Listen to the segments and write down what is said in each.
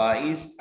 22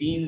3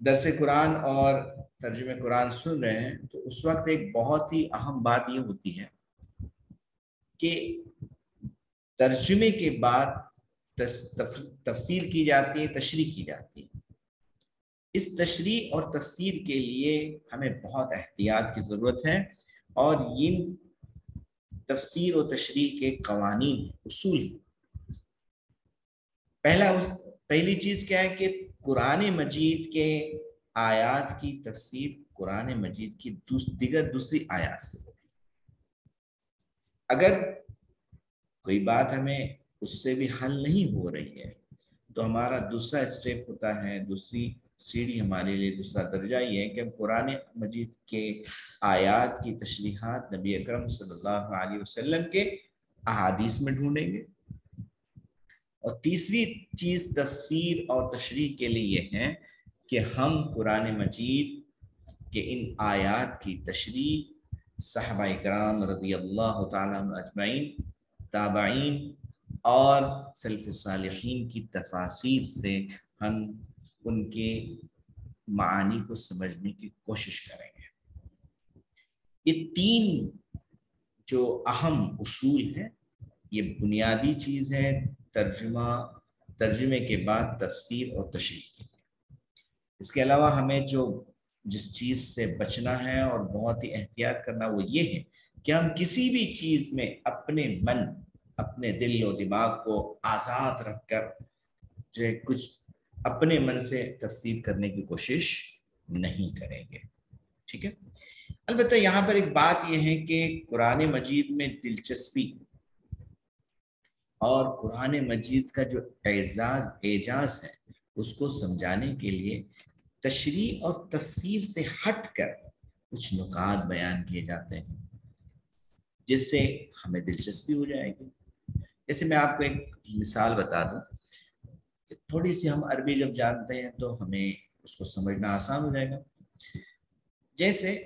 درس قرآن اور ترجمہ قرآن سن رہے ہیں تو اس وقت ایک بہت ہی اہم بات یہ ہوتی ہے کہ ترجمے کے بعد تفسیر کی جاتی ہے، تشریح کی جاتی ہے۔ اس تشریح اور تفسیر کے لیے ہمیں بہت احتیاط کی ضرورت ہے، اور یہ تفسیر و تشریح کے قوانین، اصول ہیں۔ پہلی چیز کیا ہے کہ قرآن مجید کے آیات کی تفسیر قرآن مجید کی دوسری آیات سے ہوگی۔ اگر کوئی بات ہمیں اس سے بھی حل نہیں ہو رہی ہے تو ہمارا دوسرا اسٹیپ ہوتا ہے، دوسری سیڑھی ہمارے لیے، دوسرا درجہ یہ ہے کہ ہم قرآن مجید کے آیات کی تشریحات نبی اکرم صلی اللہ علیہ وسلم کے احادیث میں ڈھونڈیں گے۔ اور تیسری چیز تفسیر اور تشریح کے لیے یہ ہے کہ ہم قرآن مجید کے ان آیات کی تشریح صحابہ اکرام رضی اللہ تعالیٰ عنہ اجمعین، تابعین اور سلف صالحین کی تفاسیر سے ہم ان کے معانی کو سمجھنے کی کوشش کریں گے۔ یہ تین جو اہم اصول ہیں، یہ بنیادی چیز ہے ترجمے کے بعد تفسیر اور تشریح کے لیے۔ اس کے علاوہ ہمیں جس چیز سے بچنا ہے اور بہت ہی احتیاط کرنا وہ یہ ہے کہ ہم کسی بھی چیز میں اپنے دل و دماغ کو آزاد رکھ کر جو ہے کچھ اپنے من سے تفسیر کرنے کی کوشش نہیں کریں گے، ٹھیک ہے۔ البتہ یہاں پر ایک بات یہ ہے کہ قرآن مجید میں دلچسپی اور قرآن مجید کا جو اعجاز ہے اس کو سمجھانے کے لیے تشریح اور تفسیر سے ہٹ کر کچھ نکات بیان کیے جاتے ہیں جس سے ہمیں دلچسپی ہو جائے گی۔ جیسے میں آپ کو ایک مثال بتا دوں، تھوڑی سی ہم عربی جب جانتے ہیں تو ہمیں اس کو سمجھنا آسان ہو جائے گا۔ جیسے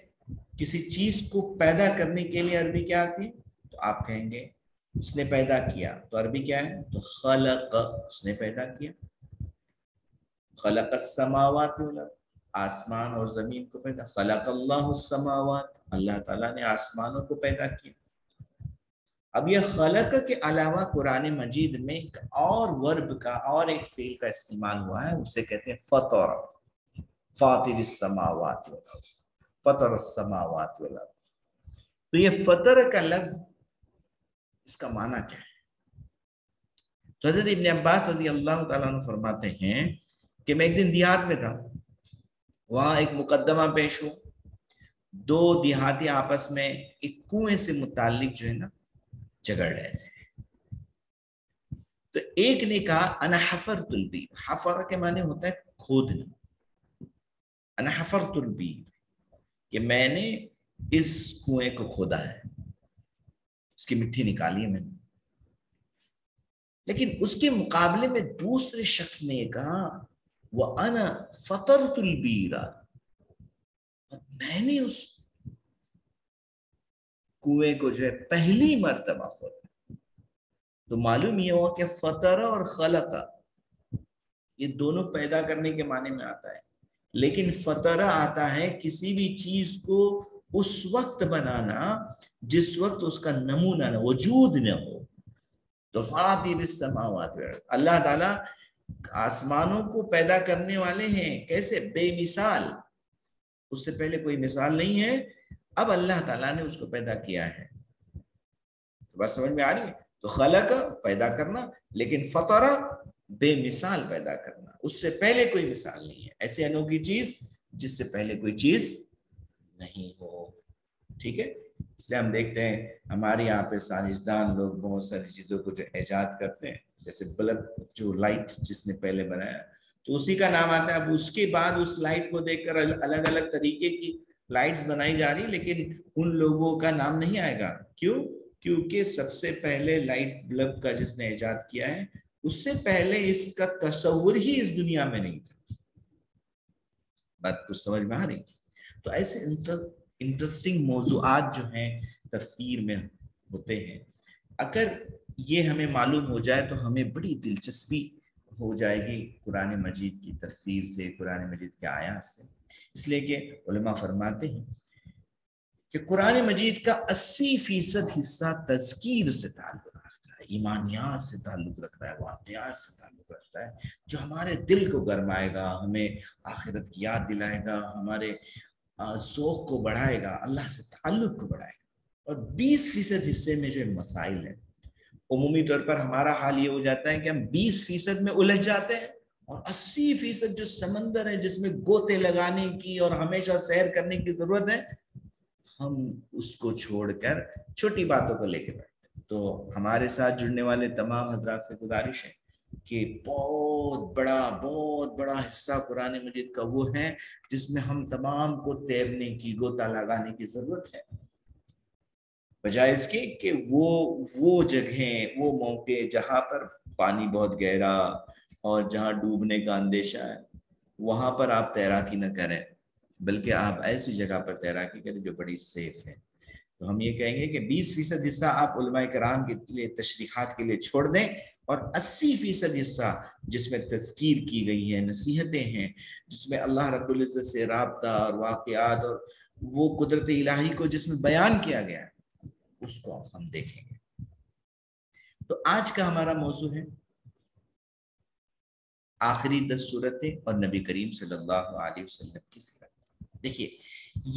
کسی چیز کو پیدا کرنے کے لیے عربی کیا آتی ہے تو آپ کہیں گے اس نے پیدا کیا، تو عربی کیا ہے تو خلق، اس نے پیدا کیا۔ خلق السماوات والارض، آسمان اور زمین کو پیدا، خلق اللہ السماوات، اللہ تعالیٰ نے آسمانوں کو پیدا کیا۔ اب یہ خلق کے علاوہ قرآن مجید میں ایک اور ورب کا اور ایک فعل کا استعمال ہوا ہے، اسے کہتے ہیں فطر، فاطر السماوات والارض، فطر السماوات والارض۔ تو یہ فطر کا لفظ، اس کا معنی کیا ہے؟ تو حضرت ابن عباس رضی اللہ تعالیٰ عنہ فرماتے ہیں کہ میں ایک دن دیہات میں تھا، وہاں ایک مقدمہ پیش ہوا، دو دیہاتی آپس میں ایک کنویں سے متعلق جو ہے نا جھگڑ رہے تھے۔ تو ایک نے کہا انا حفرت البیر، حفر کے معنی ہوتا ہے کھودنا، انا حفرت البیر، کہ میں نے اس کنویں کو کھودا ہے، اس کی مٹی نکالی ہے میں نے۔ لیکن اس کے مقابلے میں دوسرے شخص نے یہ کہا وَأَنَا فَطَرْتُ الْبِيرَ، میں نے اس کنویں کو جو ہے پہلی مرتبہ کھودا۔ تو معلوم یہ ہوا کہ فطر اور خلق یہ دونوں پیدا کرنے کے معنی میں آتا ہے، لیکن فطر آتا ہے کسی بھی چیز کو اس وقت بنانا جس وقت اس کا نمونہ نہ، وجود نہ ہو۔ تو فاطر السماوات، اللہ تعالیٰ آسمانوں کو پیدا کرنے والے ہیں، کیسے؟ بے مثال، اس سے پہلے کوئی مثال نہیں ہے، اب اللہ تعالیٰ نے اس کو پیدا کیا ہے۔ تو بات سمجھ میں آ رہی ہے؟ تو خلق پیدا کرنا، لیکن فطر بے مثال پیدا کرنا، اس سے پہلے کوئی مثال نہیں ہے، ایسی انوکھی چیز جس سے پہلے کوئی چیز نہیں ہو، ٹھیک ہے۔ اس لیے ہم دیکھتے ہیں ہمارے یہاں پہ سائنسدان لوگ بہت ساری چیزوں کو جو ایجاد کرتے ہیں، جیسے بلب، جو لائٹ جس نے پہلے بنایا تو اسی کا نام آتا ہے۔ اب اس کے بعد اس لائٹ کو دیکھ کر الگ الگ طریقے کی لائٹس بنائی جا رہی، لیکن ان لوگوں کا نام نہیں آئے گا۔ کیوں؟ کیونکہ سب سے پہلے لائٹ بلب کا جس نے ایجاد کیا ہے اس سے پہلے اس کا تصور ہی اس دنیا میں نہیں تھا۔ بات کچھ سمجھ میں آ رہی؟ تو ایسے انٹرسٹنگ موضوعات جو ہیں تفسیر میں ہوتے ہیں، اگر یہ ہمیں معلوم ہو جائے تو ہمیں بڑی دلچسپی ہو جائے گی قرآن مجید کی تفسیر سے، قرآن مجید کے آیات سے، اس لیے کہ علماء فرماتے ہیں کہ قرآن مجید کا 80% حصہ تذکیر سے تعلق رکھتا ہے، ایمانیات سے تعلق رکھتا ہے، واقعات سے تعلق رکھتا ہے، جو ہمارے دل کو گرمائے گا، ہمیں آخرت کی یاد دلائے گا، ہمارے ذوق کو بڑھائے گا، اللہ سے تعلق کو بڑھائے گا۔ اور 20% حصے میں جو مسائل ہیں، عمومی طور پر ہمارا حال یہ ہو جاتا ہے کہ ہم 20% میں الجھ جاتے ہیں، اور 80% جو سمندر ہے جس میں گوتے لگانے کی اور ہمیشہ سیر کرنے کی ضرورت ہے، ہم اس کو چھوڑ کر چھوٹی باتوں کو لے کے بیٹھتے ہیں۔ تو ہمارے ساتھ جڑنے والے تمام حضرات سے گزارش ہے کہ بہت بڑا حصہ قرآن مجید کا وہ ہے جس میں ہم تمام کو تیرنے کی، گوتا لگانے کی ضرورت ہے، بجائے اس کے کہ وہ جگہیں، وہ موقع جہاں پر پانی بہت گہرا اور جہاں ڈوبنے کا اندیشہ ہے، وہاں پر آپ تیراکی نہ کریں، بلکہ آپ ایسی جگہ پر تیراکی کریں جو بڑی سیف ہے۔ تو ہم یہ کہیں گے کہ 20% حصہ آپ علماء کرام کے لیے تشریحات کے لیے چھوڑ دیں، اور 80% حصہ جس میں تذکیر کی گئی ہے، نصیحتیں ہیں، جس میں اللہ رب العزت سے رابطہ اور واقعات اور وہ قدرت الہی کو جس میں بیان کیا گیا ہے، اس کو ہم دیکھیں گے۔ تو آج کا ہمارا موضوع ہے آخری 10 سورتیں اور نبی کریم صلی اللہ علیہ وسلم کی سیرت۔ دیکھیے،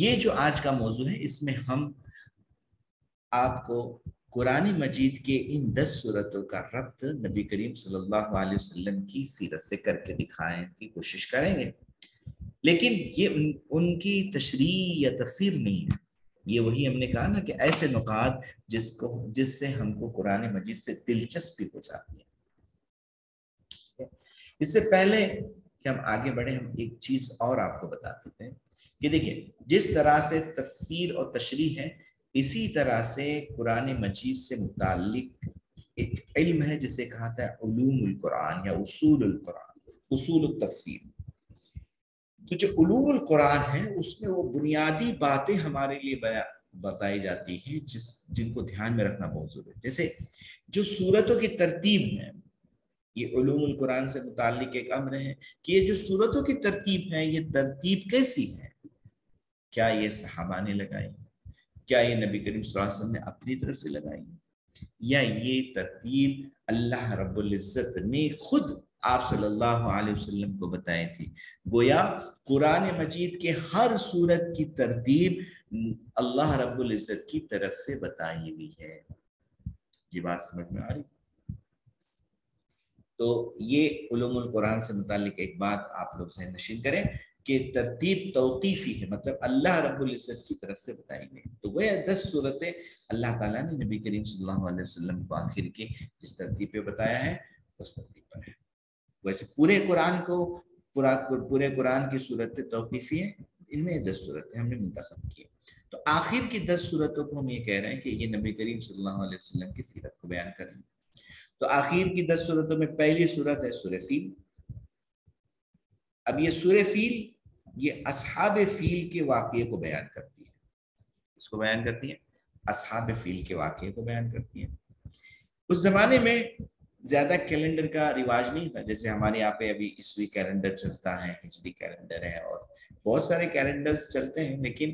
یہ جو آج کا موضوع ہے، اس میں ہم آپ کو قرآن مجید کے ان 10 سورتوں کا ربط نبی کریم صلی اللہ علیہ وسلم کی سیرت سے کر کے دکھانے کی کوشش کریں گے، لیکن یہ ان کی تشریح یا تفسیر نہیں ہے، یہ وہی ہم نے کہا نا کہ ایسے نکات جس سے ہم کو قرآن مجید سے دلچسپی ہو جاتی ہے۔ اس سے پہلے کہ ہم آگے بڑھیں، ہم ایک چیز اور آپ کو بتا دیتے ہیں کہ دیکھیں، جس طرح سے تفسیر اور تشریح ہے، اسی طرح سے قرآن مجید سے متعلق ایک علم ہے جسے کہتا ہے علوم القرآن یا اصول القرآن، اصول التفسیر۔ تو جو علوم القرآن ہے، اس میں وہ بنیادی باتیں ہمارے لیے بتائی جاتی ہیں جن کو دھیان میں رکھنا بہت ضروری ہے۔ جیسے جو سورتوں کی ترتیب ہے، یہ علوم القرآن سے متعلق ایک امر ہے کہ یہ جو سورتوں کی ترتیب ہے، یہ ترتیب کیسی ہے؟ کیا یہ صحابہ نے لگائی؟ کیا یہ نبی کریم صلی اللہ علیہ وسلم نے اپنی طرف سے لگائی؟ یا یہ ترتیب اللہ رب العزت نے خود آپ صلی اللہ علیہ وسلم کو بتائی تھی؟ گویا قرآن مجید کے ہر سورت کی ترتیب اللہ رب العزت کی طرف سے بتائی ہوئی ہے۔ جی بات سمجھ میں آ رہی؟ تو یہ علوم القرآن سے متعلق ایک بات آپ لوگ ذہن نشین کریں کہ ترتیب توقیفی ہے، مطلب اللہ رب العزت کی طرف سے بتائی گئی۔ تو وہ 10 صورتیں اللہ تعالیٰ نے نبی کریم صلی اللہ علیہ وسلم کو آخر کی جس ترتیب پہ بتایا ہے، اس ترتیب پر ہے۔ ویسے پورے قرآن کی صورتیں توقیفی ہیں، ان میں 10 صورتیں ہم نے منتخب کی۔ تو آخر کی 10 صورتوں کو ہم یہ کہہ رہے ہیں کہ یہ نبی کریم صلی اللہ علیہ وسلم کی سیرت کو بیان کریں۔ تو آخر کی 10 صورتوں میں پہلی صورت ہے سورہ فیل۔ اب یہ سورہ فیل یہ اصحاب فیل کے واقعے کو بیان کرتی ہے۔ اس کو بیان کرتی ہے، اصحاب فیل کے واقعے کو بیان کرتی ہے۔ اس زمانے میں زیادہ کیلنڈر کا رواج نہیں تھا، جیسے ہمارے یہاں پہ ابھی عیسوی کیلنڈر چلتا ہے، ہجری کیلنڈر ہے، اور بہت سارے کیلنڈرز چلتے ہیں، لیکن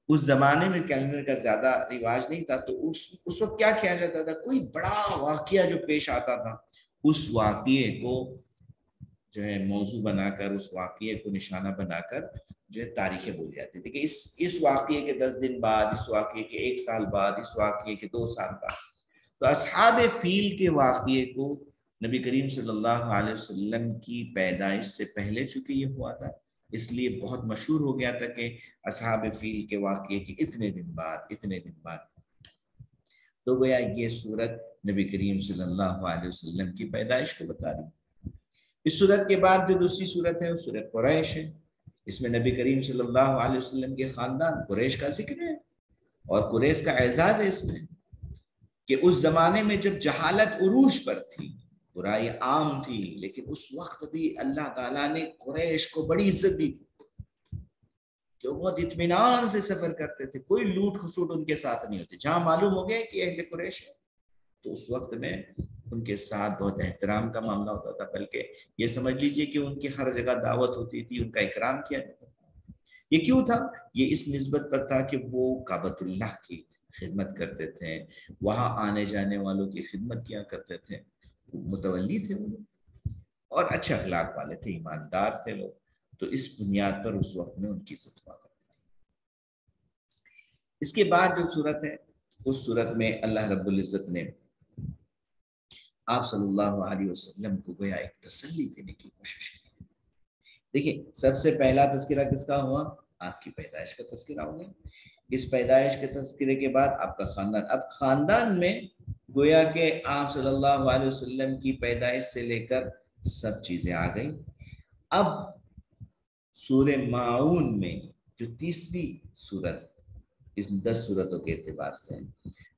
اس زمانے میں کیلنڈر کا زیادہ رواج نہیں تھا۔ تو اس وقت کیا کیا جاتا تھا، کوئی بڑا واقعہ جو پیش آتا تھا، اس واقعے کو جو ہے موضوع بنا کر، اس واقعے کو نشانہ بنا کر جو ہے تاریخیں بولی جاتی تھی کہ اس واقعے کے 10 دن بعد، اس واقعے کے 1 سال بعد، اس واقعے کے 2 سال بعد۔ تو اصحاب فیل کے واقعے کو نبی کریم صلی اللہ علیہ وسلم کی پیدائش سے پہلے چونکہ یہ ہوا تھا، اس لیے بہت مشہور ہو گیا تھا کہ اصحاب فیل کے واقعے کے اتنے دن بعد۔ تو گویا یہ سورت نبی کریم صلی اللہ علیہ وسلم کی پیدائش کو بتا رہی۔ اس سورت کے بعد جو دوسری سورت ہے وہ سورت قریش ہے۔ اس میں نبی کریم صلی اللہ علیہ وسلم کے خاندان قریش کا ذکر ہے، اور قریش کا اعزاز ہے اس میں کہ اس زمانے میں جب جہالت عروج پر تھی، برائی عام تھی، لیکن اس وقت بھی اللہ تعالیٰ نے قریش کو بڑی عزت دی کہ وہ بہت اطمینان سے سفر کرتے تھے، کوئی لوٹ خسوٹ ان کے ساتھ نہیں ہوتی۔ جہاں معلوم ہو گیا کہ اہل قریش ہے، تو اس وقت میں ان کے ساتھ بہت احترام کا معاملہ ہوتا تھا، بلکہ یہ سمجھ لیجئے کہ ان کی ہر جگہ دعوت ہوتی تھی، ان کا اکرام کیا جاتا تھا۔ یہ کیوں تھا؟ یہ اس نسبت پر تھا کہ وہ کعبۃ اللہ کی خدمت کرتے تھے، وہاں آنے جانے والوں کی خدمت کیا کرتے تھے، متولی تھے وہ، اور اچھے اخلاق والے تھے، ایماندار تھے لوگ، تو اس بنیاد پر اس وقت میں ان کی عزت ہوا کرتی تھی۔ اس کے بعد جو صورت ہے، اس صورت میں اللہ رب العزت نے آپ صلی اللہ علیہ وسلم کو گویا ایک تسلی دینے کی کوشش کی۔ دیکھیں، سب سے پہلا تذکرہ کس کا ہوا؟ آپ کی پیدائش کا تذکرہ ہو گیا۔ اس پیدائش کے تذکرے کے بعد آپ کا خاندان، اب خاندان میں گویا کہ آپ صلی اللہ علیہ وسلم کی پیدائش سے لے کر سب چیزیں آ گئی۔ اب سورہ ماعون میں جو تیسری صورت اس 10 صورتوں کے اعتبار سے،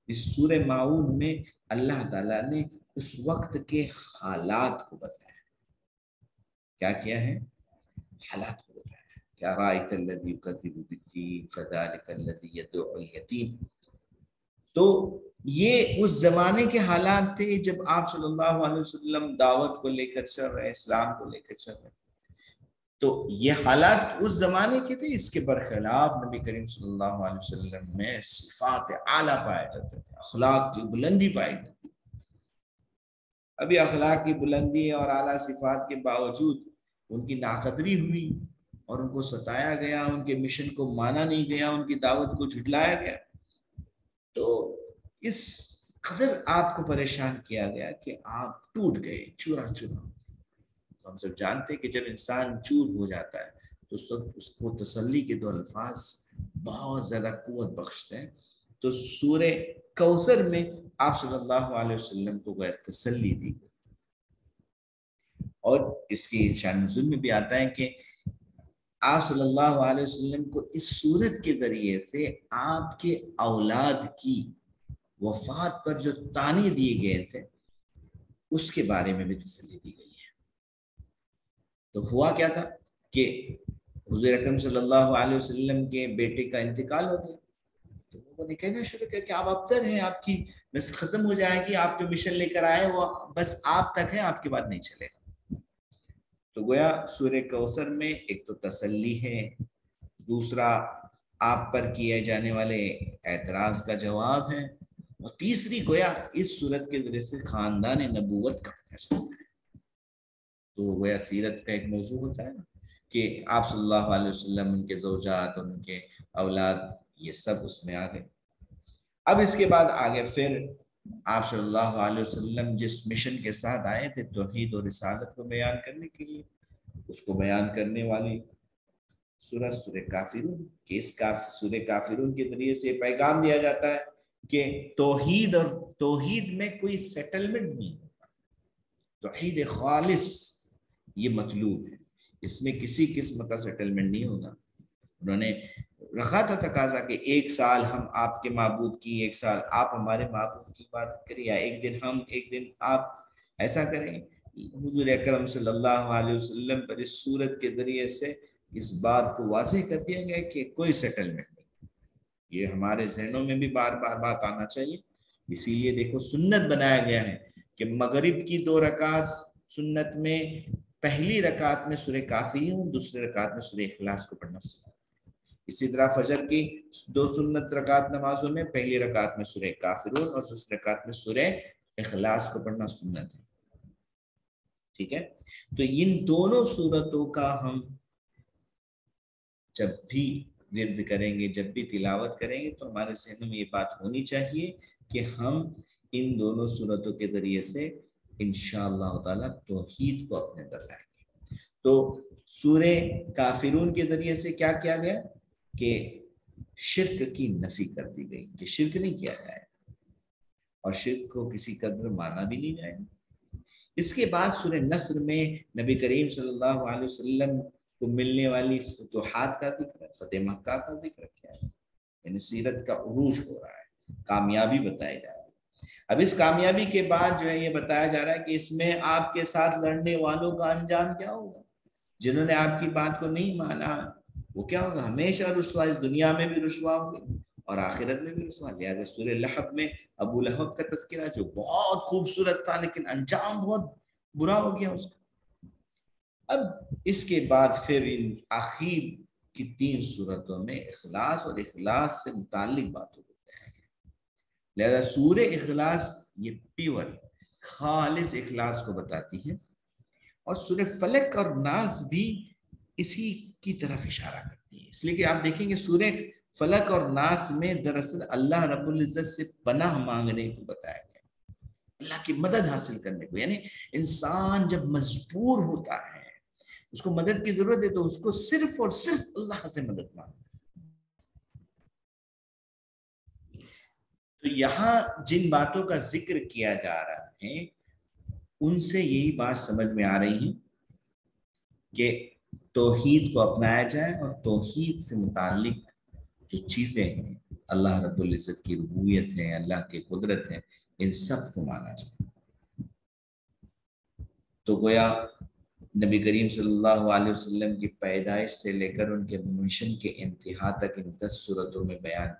اس سورہ ماعون میں اللہ تعالیٰ نے اس وقت کے حالات کو بتایا۔ کیا کیا ہے؟ حالات کو بتایا۔ کیا رأیت الذی یکذب بالدین فذلک الذی یدعو الیتیم۔ تو یہ اس زمانے کے حالات تھے جب آپ صلی اللہ علیہ وسلم دعوت کو لے کر چل رہے، اسلام کو لے کر چل رہے، تو یہ حالات اس زمانے کے تھے۔ اس کے برخلاف نبی کریم صلی اللہ علیہ وسلم میں صفات اعلیٰ پائے جاتے تھے، اخلاق کی بلندی پائی جاتی تھی۔ ابھی اخلاق کی بلندی اور اعلیٰ صفات کے باوجود ان کی ناقدری ہوئی اور ان کو ستایا گیا، ان کے مشن کو مانا نہیں گیا، ان کی دعوت کو جھٹلایا گیا، تو اس قدر آپ کو پریشان کیا گیا کہ آپ ٹوٹ گئے، چورا چورا۔ ہم سب جانتے ہیں کہ جب انسان چور ہو جاتا ہے تو اس کو تسلی کے دو الفاظ بہت زیادہ قوت بخشتے ہیں۔ تو سورہ کوثر میں آپ صلی اللہ علیہ وسلم کو تسلی دی، اور اس کی شان نزول میں بھی آتا ہے کہ آپ صلی اللہ علیہ وسلم کو اس سورت کے ذریعے سے آپ کے اولاد کی وفات پر جو طعنے دیے گئے تھے اس کے بارے میں بھی تسلی دی گئی ہے۔ تو ہوا کیا تھا کہ حضور اکرم صلی اللہ علیہ وسلم کے بیٹے کا انتقال ہو گیا، تو لوگوں نے کہنا شروع کیا کہ آپ ابتر ہیں، آپ کی بس ختم ہو جائے گی، آپ جو مشن لے کر آئے وہ بس آپ تک ہے، آپ کے بعد نہیں چلے گا۔ تو گویا سورہ کوثر میں ایک تو تسلی ہے، دوسرا آپ پر کیے جانے والے اعتراض کا جواب ہے، اور تیسری گویا اس سورت کے ذریعے سے خاندان نبوت کا پتہ چلتا ہے۔ تو گویا سیرت کا ایک موضوع ہوتا ہے نا کہ آپ صلی اللہ علیہ وسلم، ان کے زوجات اور ان کے اولاد، یہ سب اس میں آ گئے۔ اب اس کے بعد آگے پھر آپ صلی اللہ علیہ وسلم جس مشن کے ساتھ آئے تھے توحید اور رسالت کو بیان کرنے کے لیے، اس کو بیان کرنے والی سورہ کافرون، کہ اس سورہ کافرون کے ذریعے سے پیغام دیا جاتا ہے کہ توحید، اور توحید میں کوئی سیٹلمنٹ نہیں ہوگا، توحید خالص یہ مطلوب ہے، اس میں کسی قسم کا سیٹلمنٹ نہیں ہوگا۔ انہوں نے رکھا تھا تقاضا کہ 1 سال ہم آپ کے معبود کی، 1 سال آپ ہمارے معبود کی عبادت کریں، یا 1 دن ہم 1 دن آپ، ایسا کریں۔ حضور اکرم صلی اللہ علیہ وسلم پر اس سورت کے ذریعے سے اس بات کو واضح کر دیا گیا کہ کوئی سیٹلمنٹ نہیں۔ یہ ہمارے ذہنوں میں بھی بار بار بات آنا چاہیے۔ اسی لیے دیکھو سنت بنایا گیا ہے کہ مغرب کی 2 رکعت سنت میں پہلی رکعت میں سورہ کافرون، دوسری رکعت میں سورہ اخلاص کو پڑھنا سنت ہے۔ اسی طرح فجر کی 2 سنت رکعت نمازوں میں پہلی رکعت میں سورہ کافرون اور دوسری رکعت میں سورہ اخلاص کو پڑھنا سنت ہے۔ ٹھیک ہے، تو ان دونوں صورتوں کا ہم جب بھی ورد کریں گے، جب بھی تلاوت کریں گے، تو ہمارے ذہنوں میں یہ بات ہونی چاہیے کہ ہم ان دونوں صورتوں کے ذریعے سے انشاءاللہ تعالی توحید کو اپنے اندر لائیں گے۔ تو سورہ کافرون کے ذریعے سے کیا کیا گیا کہ شرک کی نفی کر دی گئی، کہ شرک نہیں کیا جائے گا، اور شرک کو کسی قدر مانا بھی نہیں جائے گا۔ اس کے بعد سورہ نصر میں نبی کریم صلی اللہ علیہ وسلم کو ملنے والی فتوحات کا ذکر ہے، فتح مکہ کا ذکر کیا ہے، یعنی سیرت کا عروج ہو رہا ہے، کامیابی بتائی جا رہی ہے۔ اب اس کامیابی کے بعد جو ہے یہ بتایا جا رہا ہے کہ اس میں آپ کے ساتھ لڑنے والوں کا انجام کیا ہوگا، جنہوں نے آپ کی بات کو نہیں مانا وہ کیا ہوگا، ہمیشہ رسوا، اس دنیا میں بھی رسوا ہوں گے اور آخرت میں بھی رسوا. لہٰذا سورہ لہب میں ابو لہب کا تذکرہ جو بہت خوبصورت تھا لیکن انجام بہت برا ہو گیا اس کا. اب اس کے بعد پھر ان آخر کی 3 صورتوں میں اخلاص اور اخلاص سے متعلق باتوں کو بتایا گیا. لہذا سورہ اخلاص یہ پیور خالص اخلاص کو بتاتی ہے، اور سورہ فلق اور ناس بھی اسی کی طرف اشارہ کرتی ہے. اس لیے کہ آپ دیکھیں گے سورہ فلق اور ناس میں دراصل اللہ رب العزت سے پناہ مانگنے کو بتایا گیا، اللہ کی مدد حاصل کرنے کو. یعنی انسان جب مجبور ہوتا ہے، اس کو مدد کی ضرورت ہے، تو اس کو صرف اور صرف اللہ سے مدد مانگنا. تو یہاں جن باتوں کا ذکر کیا جا رہا ہے ان سے یہی بات سمجھ میں آ رہی ہے کہ توحید کو اپنایا جائے، اور توحید سے متعلق جو چیزیں ہیں، اللہ رب العزت کی ربوبیت ہے، اللہ کی قدرت ہے، ان سب کو مانا جائے. تو گویا نبی کریم صلی اللہ علیہ وسلم کی پیدائش سے لے کر ان کے مشن کے انتہا تک ان 10 صورتوں میں بیان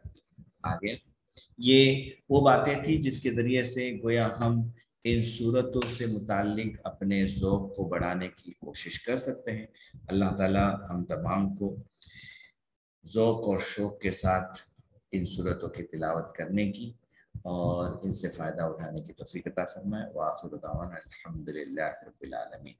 آ گیا. یہ وہ باتیں تھیں جس کے ذریعے سے گویا ہم ان صورتوں سے متعلق اپنے ذوق کو بڑھانے کی کوشش کر سکتے ہیں. اللہ تعالیٰ ہم تمام کو ذوق اور شوق کے ساتھ ان صورتوں کی تلاوت کرنے کی اور ان سے فائدہ اٹھانے کی توفیق عطا فرمائے. وآخر دعوانا الحمدللہ رب العالمین.